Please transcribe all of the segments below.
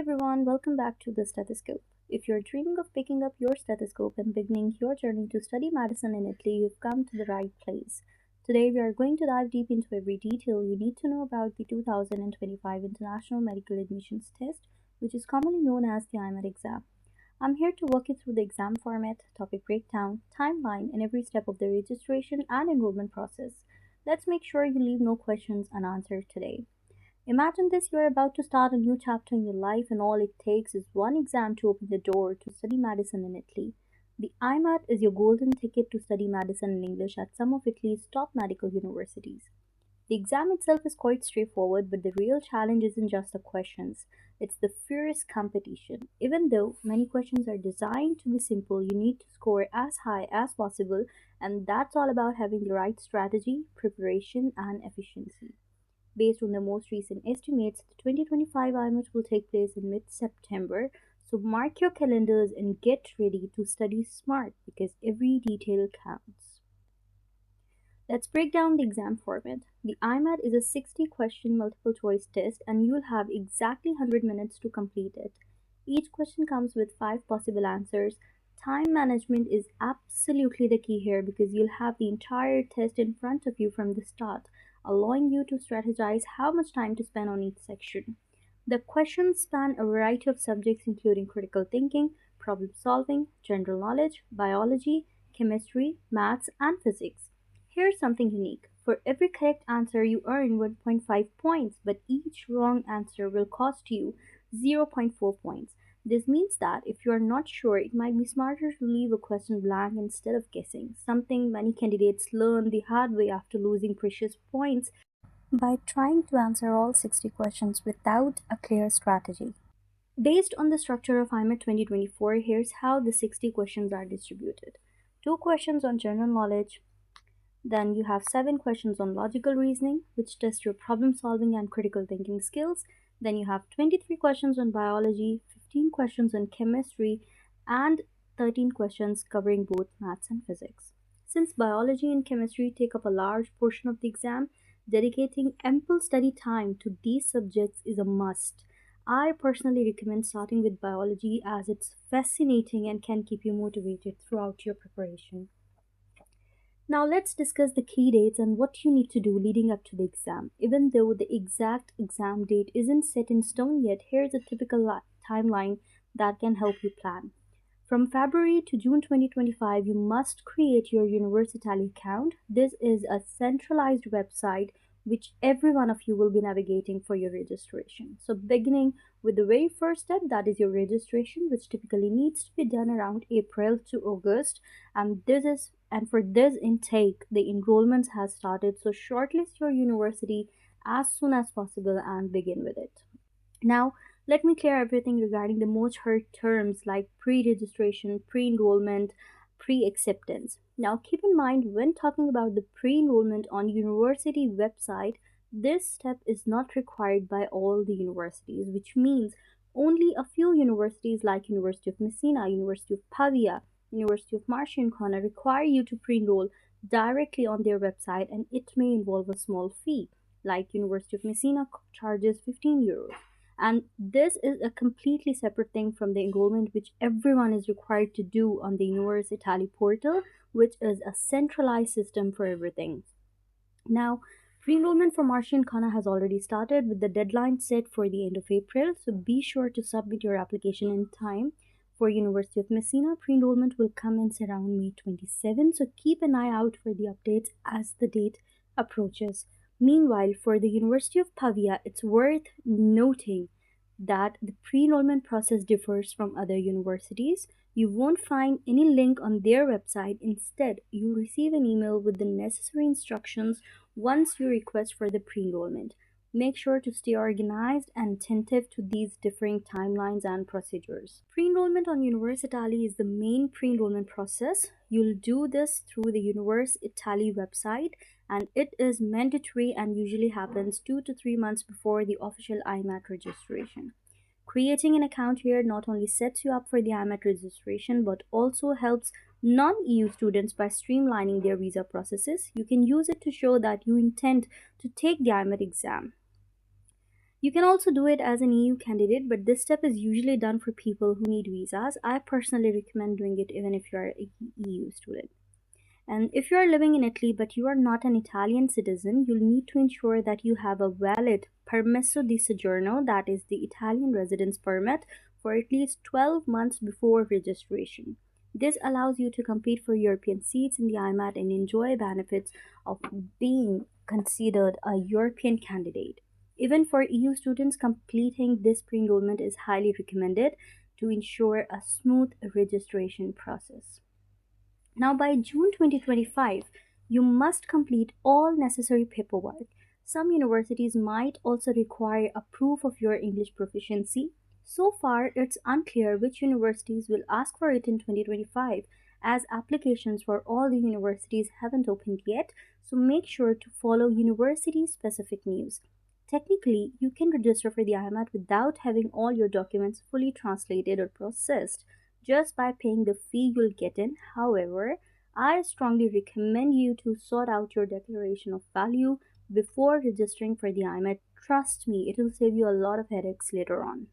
Everyone, welcome back to the Stethoscope. If you're dreaming of picking up your stethoscope and beginning your journey to study medicine in Italy, you've come to the right place. Today, we are going to dive deep into every detail you need to know about the 2025 International Medical Admissions Test, which is commonly known as the IMAT exam. I'm here to walk you through the exam format, topic breakdown, timeline, and every step of the registration and enrollment process. Let's make sure you leave no questions unanswered today. Imagine this: you're about to start a new chapter in your life, and all it takes is one exam to open the door to study medicine in Italy. The IMAT is your golden ticket to study medicine in English at some of Italy's top medical universities. The exam itself is quite straightforward, but the real challenge isn't just the questions, it's the fierce competition. Even though many questions are designed to be simple, you need to score as high as possible, and that's all about having the right strategy, preparation, and efficiency. Based on the most recent estimates, the 2025 IMAT will take place in mid September, so mark your calendars and get ready to study smart because every detail counts. Let's break down the exam format. The IMAT is a 60 question multiple choice test, and you'll have exactly 100 minutes to complete it. Each question comes with 5 possible answers. Time management is absolutely the key here because you'll have the entire test in front of you from the start, allowing you to strategize how much time to spend on each section. The questions span a variety of subjects including critical thinking, problem solving, general knowledge, biology, chemistry, maths, and physics. Here's something unique. For every correct answer, you earn 1.5 points, but each wrong answer will cost you zero point 0.4 points. This means that if you are not sure, it might be smarter to leave a question blank instead of guessing, something many candidates learn the hard way after losing precious points by trying to answer all 60 questions without a clear strategy. Based on the structure of IMAT 2024, here's how the 60 questions are distributed. 2 questions on general knowledge, then you have 7 questions on logical reasoning, which test your problem solving and critical thinking skills. Then you have 23 questions on biology, 15 questions on chemistry, and 13 questions covering both maths and physics. Since biology and chemistry take up a large portion of the exam, dedicating ample study time to these subjects is a must. I personally recommend starting with biology as it's fascinating and can keep you motivated throughout your preparation. Now let's discuss the key dates and what you need to do leading up to the exam. Even though the exact exam date isn't set in stone yet, here's a typical timeline that can help you plan. From February to June 2025, you must create your Universitali account. This is a centralized website which every one of you will be navigating for your registration. So beginning with the very first step, that is your registration, which typically needs to be done around April to August, and for this intake the enrollments has started, so shortlist your university as soon as possible and begin with it. Now, let me clear everything regarding the most heard terms like pre-registration, pre-enrollment, pre-acceptance. Now, keep in mind when talking about the pre-enrollment on university website, this step is not required by all the universities, which means only a few universities like University of Messina, University of Pavia, University of Marciancona require you to pre-enroll directly on their website, and it may involve a small fee, like University of Messina charges 15 euros. And this is a completely separate thing from the enrollment which everyone is required to do on the Universitali portal, which is a centralized system for everything. Now, pre-enrollment for Marciancona has already started with the deadline set for the end of April, so be sure to submit your application in time. For University of Messina, pre-enrollment will commence around May 27, so keep an eye out for the updates as the date approaches. Meanwhile, for the University of Pavia, it's worth noting that the pre-enrollment process differs from other universities. You won't find any link on their website. Instead, you'll receive an email with the necessary instructions once you request for the pre-enrollment. Make sure to stay organized and attentive to these differing timelines and procedures. Pre-enrollment on Universitali is the main pre-enrollment process. You'll do this through the Universitali website, and it is mandatory and usually happens 2 to 3 months before the official IMAT registration. Creating an account here not only sets you up for the IMAT registration but also helps non-EU students by streamlining their visa processes. You can use it to show that you intend to take the IMAT exam. You can also do it as an EU candidate, but this step is usually done for people who need visas. I personally recommend doing it even if you are a EU student. And if you are living in Italy but you are not an Italian citizen, you'll need to ensure that you have a valid permesso di soggiorno, that is the Italian residence permit, for at least 12 months before registration. This allows you to compete for European seats in the IMAT and enjoy benefits of being considered a European candidate. Even for EU students, completing this pre-enrollment is highly recommended to ensure a smooth registration process. Now, by June 2025, you must complete all necessary paperwork. Some universities might also require a proof of your English proficiency. So far, it's unclear which universities will ask for it in 2025, as applications for all the universities haven't opened yet, so make sure to follow university specific news. Technically, you can register for the IMAT without having all your documents fully translated or processed, just by paying the fee you'll get in. However, I strongly recommend you to sort out your declaration of value before registering for the IMAT. Trust me, it will save you a lot of headaches later on.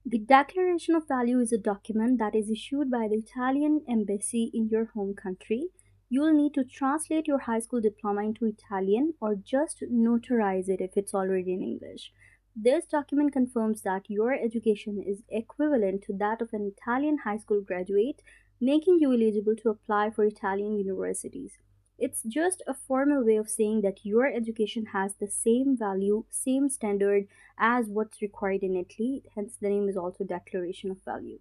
The Declaration of Value is a document that is issued by the Italian embassy in your home country. You will need to translate your high school diploma into Italian or just notarize it if it's already in English. This document confirms that your education is equivalent to that of an Italian high school graduate, making you eligible to apply for Italian universities. It's just a formal way of saying that your education has the same value, same standard as what's required in Italy, hence the name is also Declaration of Value.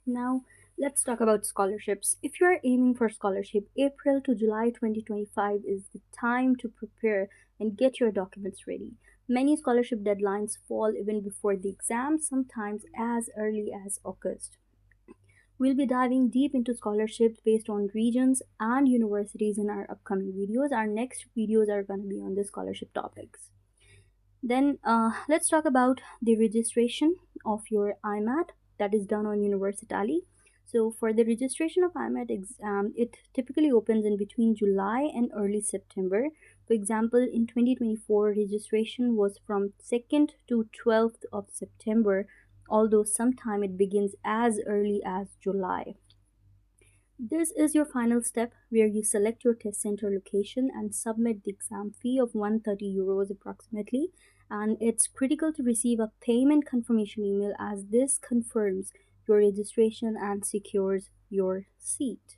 Now, let's talk about scholarships. If you are aiming for scholarship, April to July 2025 is the time to prepare and get your documents ready. Many scholarship deadlines fall even before the exam, sometimes as early as August. We'll be diving deep into scholarships based on regions and universities in our upcoming videos. Our next videos are going to be on the scholarship topics. Then let's talk about the registration of your IMAT that is done on Universitali. So for the registration of IMAT exam, it typically opens in between July and early September. For example, in 2024, registration was from 2nd to 12th of September, although sometime it begins as early as July. This is your final step where you select your test center location and submit the exam fee of 130 euros approximately. And it's critical to receive a payment confirmation email, as this confirms your registration and secures your seat.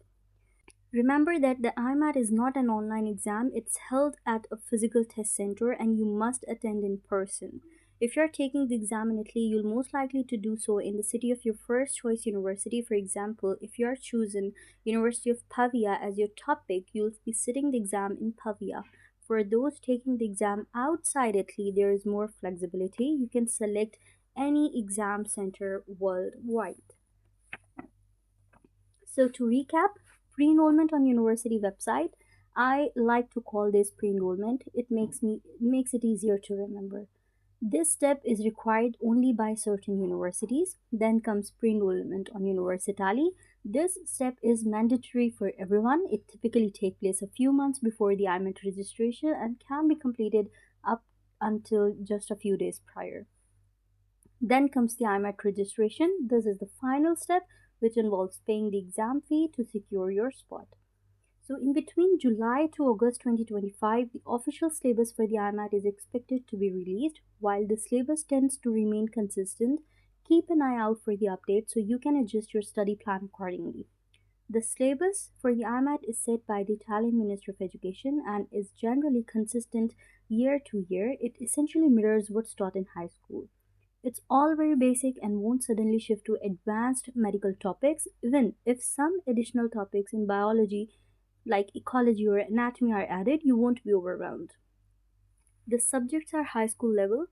Remember that the IMAT is not an online exam, it's held at a physical test center and you must attend in person. If you're taking the exam in Italy, you'll most likely to do so in the city of your first choice university. For example, if you're choosing University of Pavia as your top pick, you'll be sitting the exam in Pavia. For those taking the exam outside Italy, there is more flexibility. You can select any exam center worldwide. So to recap, pre-enrollment on university website, I like to call this pre-enrollment. It makes it easier to remember. This step is required only by certain universities. Then comes pre-enrollment on Universitali. This step is mandatory for everyone. It typically takes place a few months before the IMAT registration and can be completed up until just a few days prior. Then comes the IMAT registration. This is the final step, which involves paying the exam fee to secure your spot. So in between July to August 2025, the official syllabus for the IMAT is expected to be released. While the syllabus tends to remain consistent, keep an eye out for the update so you can adjust your study plan accordingly. The syllabus for the IMAT is set by the Italian Ministry of Education and is generally consistent year to year. It essentially mirrors what's taught in high school. It's all very basic and won't suddenly shift to advanced medical topics, even if some additional topics in biology like ecology or anatomy are added, you won't be overwhelmed. The subjects are high school level,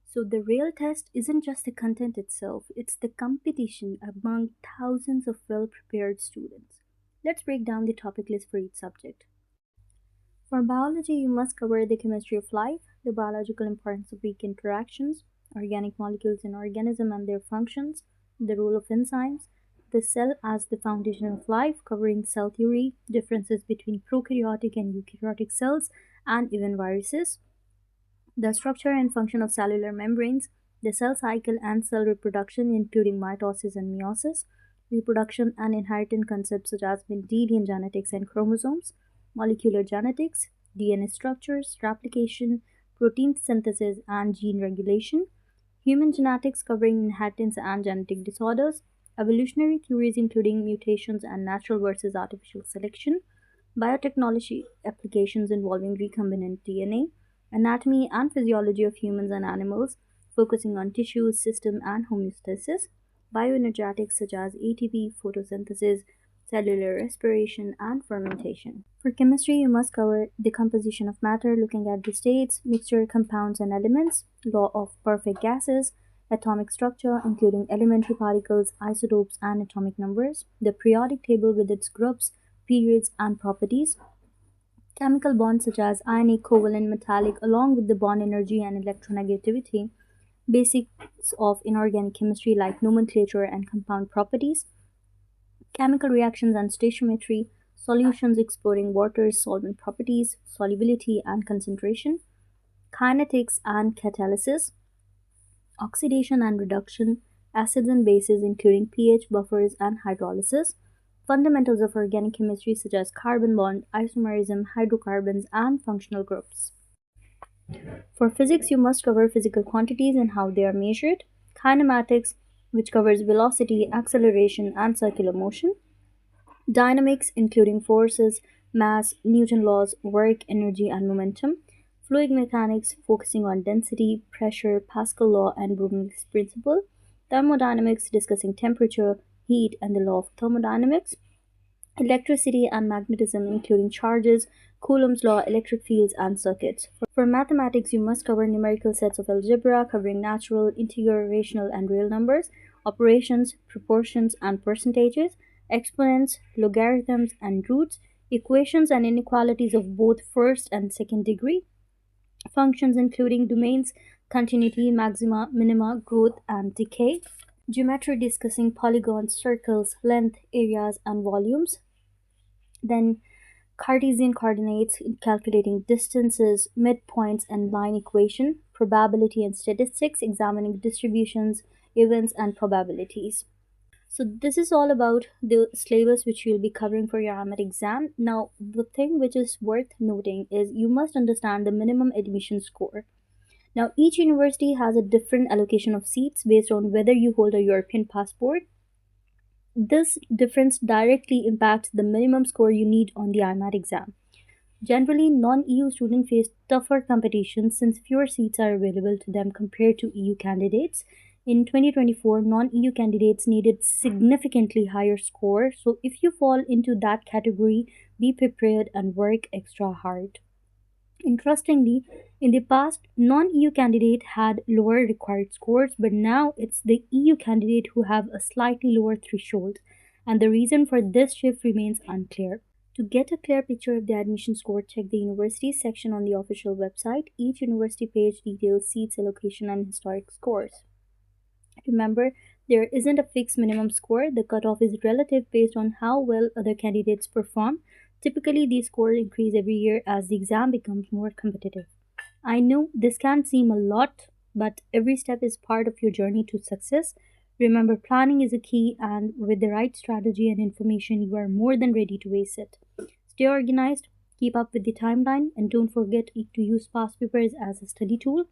so the real test isn't just the content itself, it's the competition among thousands of well-prepared students. Let's break down the topic list for each subject. For biology, you must cover the chemistry of life, the biological importance of weak interactions, organic molecules in organism and their functions, the role of enzymes, the cell as the foundation of life, covering cell theory, differences between prokaryotic and eukaryotic cells, and even viruses. the structure and function of cellular membranes, the cell cycle and cell reproduction, including mitosis and meiosis, reproduction and inheritance concepts such as Mendelian genetics and chromosomes, molecular genetics, DNA structures, replication, protein synthesis, and gene regulation, human genetics covering inheritance and genetic disorders, evolutionary theories including mutations and natural versus artificial selection, biotechnology applications involving recombinant DNA, anatomy and physiology of humans and animals, focusing on tissues, system, and homeostasis, bioenergetics such as ATP, photosynthesis, cellular respiration, and fermentation. For chemistry, you must cover the composition of matter, looking at the states, mixture, compounds, and elements, law of perfect gases, atomic structure, including elementary particles, isotopes, and atomic numbers, the periodic table with its groups, periods, and properties, chemical bonds such as ionic, covalent, metallic, along with the bond energy and electronegativity, basics of inorganic chemistry like nomenclature and compound properties, chemical reactions and stoichiometry, solutions exploring water's solvent properties, solubility and concentration, kinetics and catalysis, oxidation and reduction, acids and bases including pH buffers and hydrolysis, fundamentals of organic chemistry such as carbon bond, isomerism, hydrocarbons, and functional groups. For physics, you must cover physical quantities and how they are measured, kinematics, which covers velocity, acceleration, and circular motion, dynamics, including forces, mass, Newton laws, work, energy, and momentum, fluid mechanics, focusing on density, pressure, Pascal law, and Browning's principle, thermodynamics, discussing temperature, heat, and the law of thermodynamics, electricity and magnetism, including charges, Coulomb's law, electric fields, and circuits. For mathematics, you must cover numerical sets of algebra covering natural, integer, rational, and real numbers, operations, proportions, and percentages, exponents, logarithms, and roots, equations and inequalities of both first and second degree, functions including domains, continuity, maxima, minima, growth, and decay, geometry discussing polygons, circles, length, areas, and volumes, then Cartesian coordinates in calculating distances, midpoints, and line equation, probability and statistics examining distributions, events, and probabilities. So this is all about the syllabus which you'll be covering for your IMAT exam. Now, the thing which is worth noting is you must understand the minimum admission score. Now, each university has a different allocation of seats based on whether you hold a European passport. This difference directly impacts the minimum score you need on the IMAT exam. Generally, non EU students face tougher competition since fewer seats are available to them compared to EU candidates. In 2024, non EU candidates needed significantly higher scores, so if you fall into that category, be prepared and work extra hard. Interestingly, in the past, non EU candidate had lower required scores, but now it's the EU candidate who have a slightly lower threshold, and the reason for this shift remains unclear. To get a clear picture of the admission score, check the university section on the official website. Each university page details seats allocation and historic scores. Remember, there isn't a fixed minimum score. The cutoff is relative based on how well other candidates perform. Typically, these scores increase every year as the exam becomes more competitive. I know this can seem a lot, but every step is part of your journey to success. Remember, planning is a key, and with the right strategy and information, you are more than ready to ace it. Stay organized, keep up with the timeline, and don't forget to use past papers as a study tool.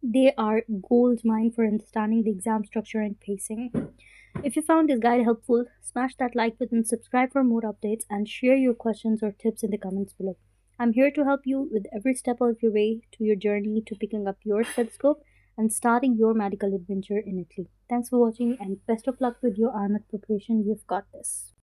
They are gold mine for understanding the exam structure and pacing. If you found this guide helpful, smash that like button, subscribe for more updates, and share your questions or tips in the comments below. I'm here to help you with every step of your way to your journey to picking up your stethoscope and starting your medical adventure in Italy. Thanks for watching and best of luck with your IMAT preparation. You've got this.